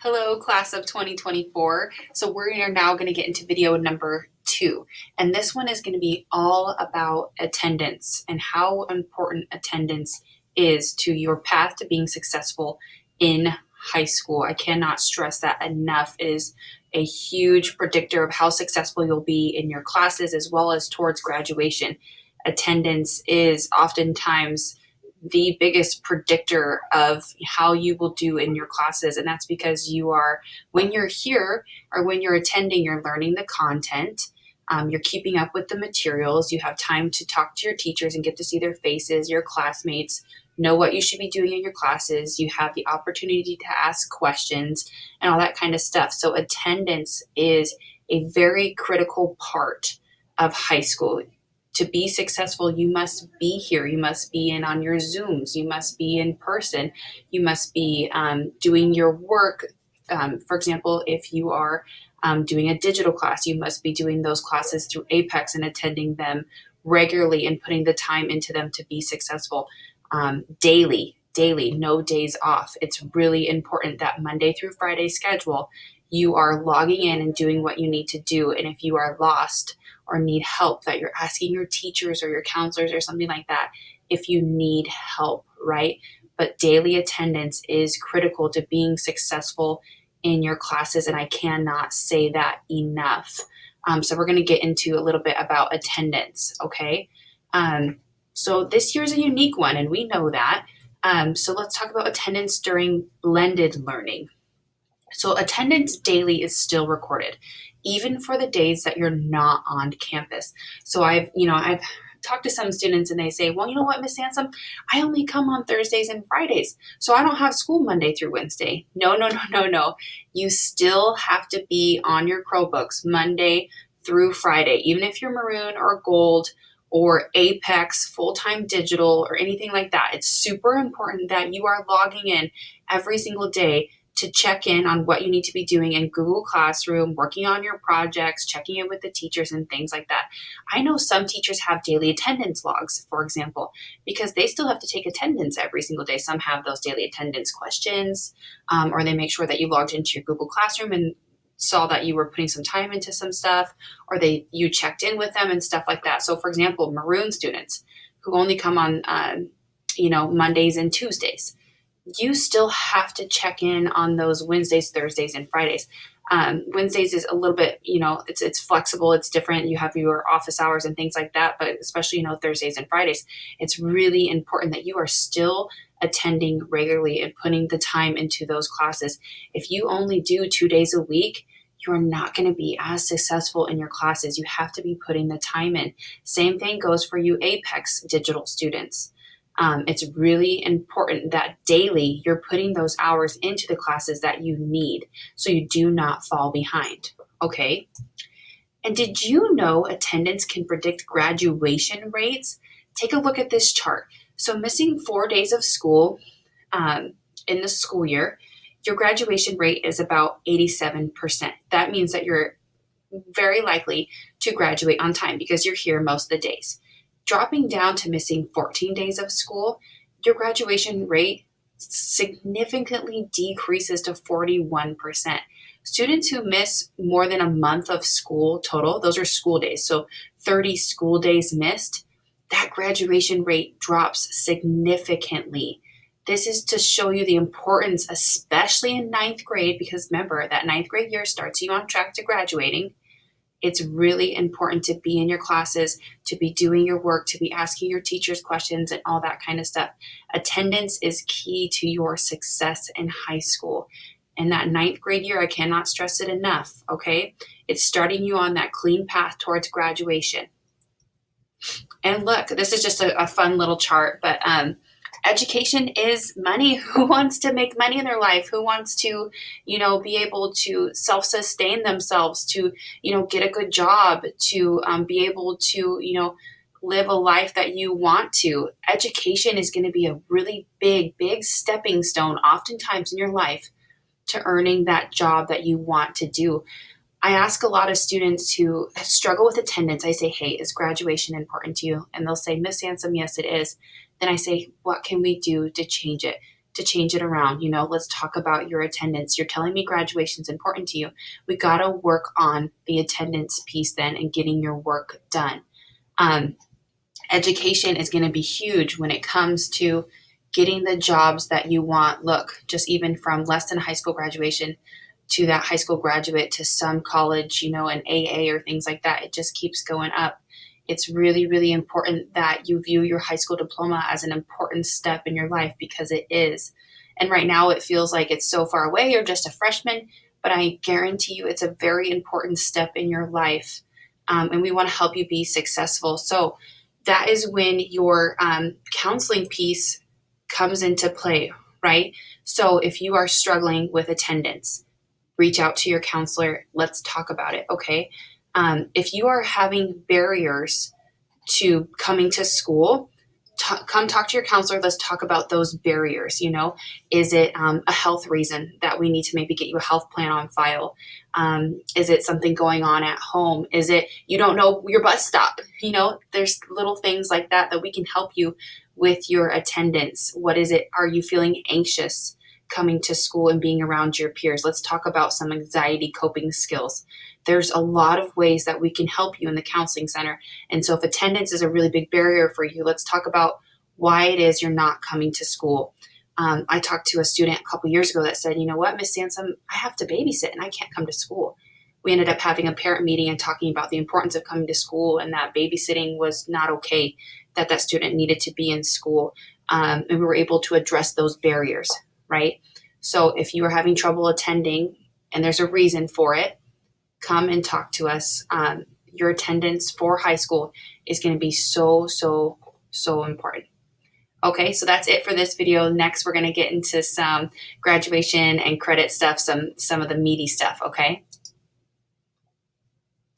Hello, class of 2024. So we are now going to get into video number 2. And this one is going to be all about attendance and how important attendance is to your path to being successful in high school. I cannot stress that enough. It is a huge predictor of how successful you'll be in your classes as well as towards graduation. Attendance is oftentimes the biggest predictor of how you will do in your classes. And that's because when you're here or when you're attending, you're learning the content. You're keeping up with the materials. You have time to talk to your teachers and get to see their faces, your classmates, know what you should be doing in your classes. You have the opportunity to ask questions and all that kind of stuff. So attendance is a very critical part of high school. To be successful, you must be here. You must be in on your Zooms. You must be in person. You must be doing your work. For example, if you are doing a digital class, you must be doing those classes through Apex and attending them regularly and putting the time into them to be successful. Daily, no days off. It's really important that Monday through Friday schedule, you are logging in and doing what you need to do. And if you are lost or need help, that you're asking your teachers or your counselors or something like that if you need help, right? But daily attendance is critical to being successful in your classes, and I cannot say that enough. So we're going to get into a little bit about attendance, okay? So this year's a unique one, and we know that. So let's talk about attendance during blended learning. So attendance daily is still recorded, even for the days that you're not on campus. So I've talked to some students and they say, well, you know what, Miss Sansom, I only come on Thursdays and Fridays, so I don't have school Monday through Wednesday. No. You still have to be on your Chromebooks Monday through Friday, even if you're maroon or gold or Apex, full-time digital, or anything like that. It's super important that you are logging in every single day to check in on what you need to be doing in Google Classroom, working on your projects, checking in with the teachers and things like that. I know some teachers have daily attendance logs, for example, because they still have to take attendance every single day. Some have those daily attendance questions, or they make sure that you logged into your Google Classroom and saw that you were putting some time into some stuff, or you checked in with them and stuff like that. So for example, maroon students who only come on Mondays and Tuesdays, you still have to check in on those Wednesdays, Thursdays, and Fridays. Wednesdays is a little bit, it's flexible, it's different. You have your office hours and things like that, but especially, Thursdays and Fridays, it's really important that you are still attending regularly and putting the time into those classes. If you only do 2 days a week, you're not going to be as successful in your classes. You have to be putting the time in. Same thing goes for you Apex digital students. It's really important that daily you're putting those hours into the classes that you need so you do not fall behind, okay? And did you know attendance can predict graduation rates? Take a look at this chart. So missing 4 days of school in the school year, your graduation rate is about 87%. That means that you're very likely to graduate on time because you're here most of the days. Dropping down to missing 14 days of school, your graduation rate significantly decreases to 41%. Students who miss more than a month of school total, those are school days, so 30 school days missed, that graduation rate drops significantly. This is to show you the importance, especially in ninth grade, because remember, that ninth grade year starts you on track to graduating. It's really important to be in your classes, to be doing your work, to be asking your teachers questions and all that kind of stuff. Attendance is key to your success in high school. And that ninth grade year, I cannot stress it enough, okay? It's starting you on that clean path towards graduation. And look, this is just a fun little chart, but education is money. Who wants to make money in their life? Who wants to, be able to self-sustain themselves, to, get a good job, to be able to, live a life that you want to? Education is going to be a really big stepping stone oftentimes in your life to earning that job that you want to do. I ask a lot of students who struggle with attendance. I say, hey, is graduation important to you? And they'll say, Miss Sansom, yes, it is. Then I say, what can we do to change it? to change it around. Let's talk about your attendance. You're telling me graduation is important to you. We got to work on the attendance piece then and getting your work done. Education is going to be huge when it comes to getting the jobs that you want. Look, just even from less than high school graduation to that high school graduate to some college, an AA or things like that, it just keeps going up. It's really, really important that you view your high school diploma as an important step in your life, because it is. And right now it feels like it's so far away, you're just a freshman, but I guarantee you it's a very important step in your life. And we want to help you be successful. So that is when your counseling piece comes into play, right? So if you are struggling with attendance, reach out to your counselor. Let's talk about it, okay? If you are having barriers to coming to school, come talk to your counselor. Let's talk about those barriers. Is it a health reason that we need to maybe get you a health plan on file? Is it something going on at home? Is it you don't know your bus stop? There's little things like that we can help you with your attendance. What is it? Are you feeling anxious coming to school and being around your peers? Let's talk about some anxiety coping skills. There's a lot of ways that we can help you in the counseling center. And so if attendance is a really big barrier for you, let's talk about why it is you're not coming to school. I talked to a student a couple years ago that said, you know what, Miss Sansom, I have to babysit and I can't come to school. We ended up having a parent meeting and talking about the importance of coming to school, and that babysitting was not okay, that student needed to be in school. And we were able to address those barriers, right? So if you are having trouble attending and there's a reason for it, come and talk to us. Your attendance for high school is going to be so, so, so important. Okay, so that's it for this video. Next, we're going to get into some graduation and credit stuff, some of the meaty stuff, okay?